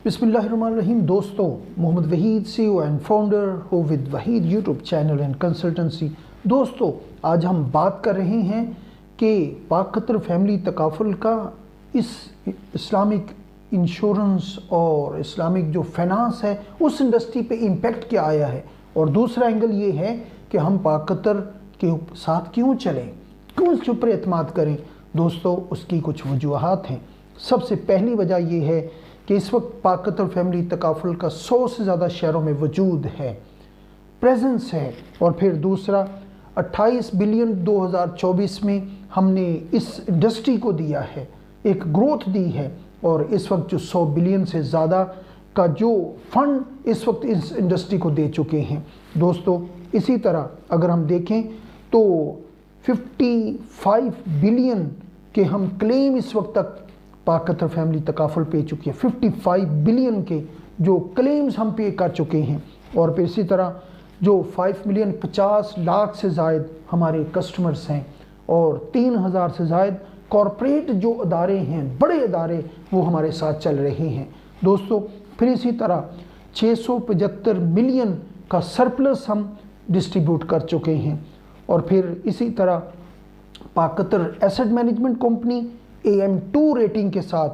बिस्मिल्लाहिर्रहमानिर्रहीम। दोस्तों, Mohammad Waheed CEO and founder हो with Waheed YouTube channel and consultancy. दोस्तों, आज हम बात कर रहे हैं कि पाक कतर फैमिली तकाफुल का इस इस्लामिक इंश्योरेंस और इस्लामिक जो फाइनेंस है उस इंडस्ट्री पे इम्पेक्ट क्या आया है, और दूसरा एंगल ये है कि हम पाक कतर के साथ क्यों चलें, क्यों इसके ऊपर एतमाद करें। दोस्तों, उसकी कुछ वजूहात हैं। सबसे पहली वजह यह है कि इस वक्त पाक कतर फैमिली तकाफुल का 100 से ज़्यादा शहरों में वजूद है, प्रेजेंस है। और फिर दूसरा 28 बिलियन 2024 में हमने इस इंडस्ट्री को दिया है, एक ग्रोथ दी है, और इस वक्त जो 100 बिलियन से ज़्यादा का जो फंड इस वक्त इस इंडस्ट्री को दे चुके हैं। दोस्तों, इसी तरह अगर हम देखें तो 55 बिलियन के हम क्लेम इस वक्त तक पाक कतर फैमिली तकाफुल पे चुकी है। 55 बिलियन के जो क्लेम्स हम पे कर चुके हैं। और फिर इसी तरह जो 5 मिलियन 50 लाख से ज़ायद हमारे कस्टमर्स हैं, और 3000 से ज़ायद कॉरपोरेट जो अदारे हैं, बड़े अदारे, वो हमारे साथ चल रहे हैं। दोस्तों, फिर इसी तरह 675 मिलियन का सरप्लस हम डिस्ट्रीब्यूट कर चुके हैं। और फिर इसी तरह पाक Qatar asset management company AM2 rating के साथ,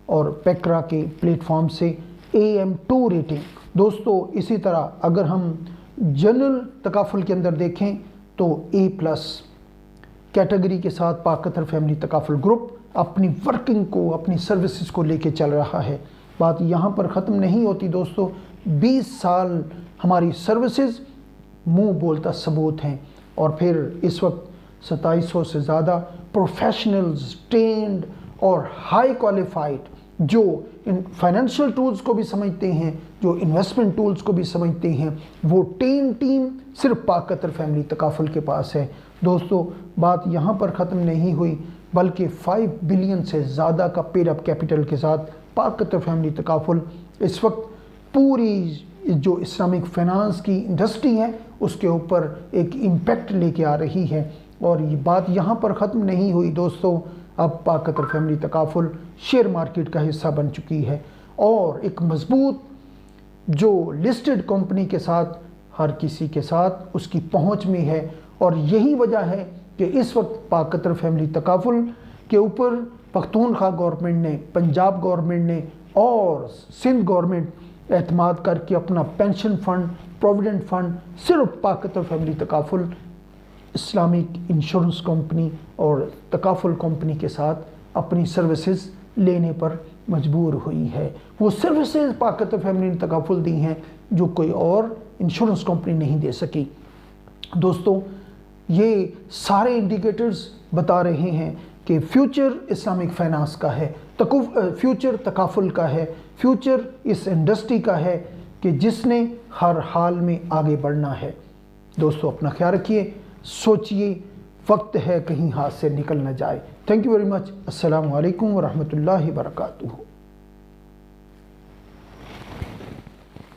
और पेक्रा के प्लेटफॉर्म से AM2 रेटिंग। दोस्तों, इसी तरह अगर हम जनरल तकाफुल के अंदर देखें तो A+ कैटेगरी के साथ पाक कतर फैमिली तकाफुल ग्रुप अपनी वर्किंग को, अपनी सर्विसेज को लेके चल रहा है। बात यहाँ पर ख़त्म नहीं होती दोस्तों। 20 साल हमारी सर्विसेज मुंह बोलता सबूत हैं। और फिर इस वक्त 2700 से ज़्यादा प्रोफेशनल्स, ट्रेंड और हाई क्वालिफाइड, जो इन फाइनेंशियल टूल्स को भी समझते हैं, जो इन्वेस्टमेंट टूल्स को भी समझते हैं, वो टीम सिर्फ पाक कतर फैमिली तकाफुल के पास है। दोस्तों, बात यहाँ पर ख़त्म नहीं हुई, बल्कि 5 बिलियन से ज़्यादा का पेड अप कैपिटल के साथ पाक कतर फैमिली तकाफुल इस वक्त पूरी जो इस्लामिक फाइनेंस की इंडस्ट्री है उसके ऊपर एक इम्पैक्ट लेके आ रही है। और ये बात यहाँ पर ख़त्म नहीं हुई दोस्तों। अब पाक Qatar family takaful share market का हिस्सा बन चुकी है, और एक मजबूत जो लिस्टेड कंपनी के साथ हर किसी के साथ उसकी पहुँच में है। और यही वजह है कि इस वक्त पाक कतर फैमिली तकाफुल के ऊपर पख्तूनख्वा गवर्नमेंट ने, पंजाब गवर्नमेंट ने और सिंध गवर्नमेंट एतमाद करके अपना पेंशन फंड, प्रोविडेंट फंड सिर्फ पाक Qatar family takaful Islamic insurance company और तकाफुल कंपनी के साथ अपनी सर्विसेज लेने पर मजबूर हुई है। वो सर्विसेज पाक कतर फैमिली ने तकाफुल दी हैं जो कोई और इंश्योरेंस कंपनी नहीं दे सकी। दोस्तों, ये सारे इंडिकेटर्स बता रहे हैं कि फ्यूचर इस्लामिक फाइनेंस का है, फ्यूचर तकाफुल का है, फ्यूचर इस इंडस्ट्री का है कि जिसने हर हाल में आगे बढ़ना है। दोस्तों, अपना ख्याल रखिए, सोचिए, वक्त है कहीं हाथ से निकल न जाए। Thank you very much. अस्सलामु अलैकुम व रहमतुल्लाहि व बरकातुहू।